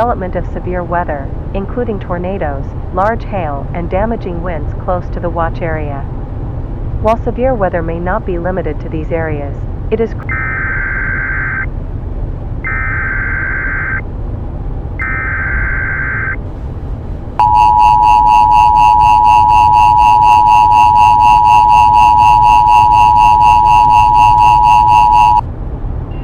development of severe weather, including tornadoes, large hail, and damaging winds close to the watch area. While severe weather may not be limited to these areas, it is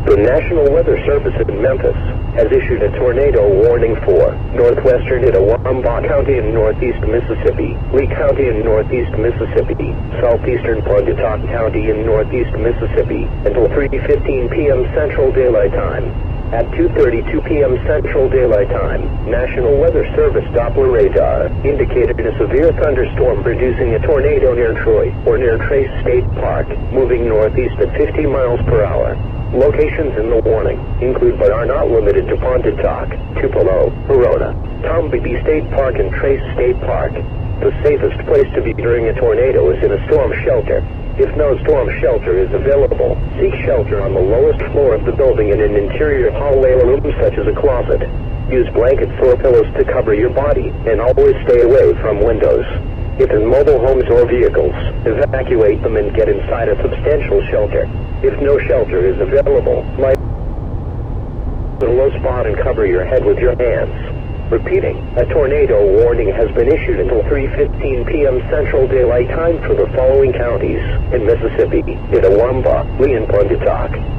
The National Weather Service in Memphis has issued a tornado warning for northwestern Itawamba County in northeast Mississippi, Lee County in northeast Mississippi, southeastern Pontotoc County in northeast Mississippi, until 3:15 p.m. Central Daylight Time. At 2:32 p.m. Central Daylight Time, National Weather Service Doppler radar indicated a severe thunderstorm producing a tornado near Troy or near Trace State Park, moving northeast at 50 miles per hour. Locations in the warning include but are not limited to Pontotoc, Tupelo, Verona, Tombigbee State Park, and Trace State Park. The safest place to be during a tornado is in a storm shelter. If no storm shelter is available, seek shelter on the lowest floor of the building in an interior hallway or room such as a closet. Use blankets or pillows to cover your body, and always stay away from windows. If in mobile homes or vehicles, evacuate them and get inside a substantial shelter. If no shelter is available, lie in a low spot and cover your head with your hands. Repeating, a tornado warning has been issued until 3:15 p.m. Central Daylight Time for the following counties in Mississippi: Itawamba, Lee, and Pontotoc.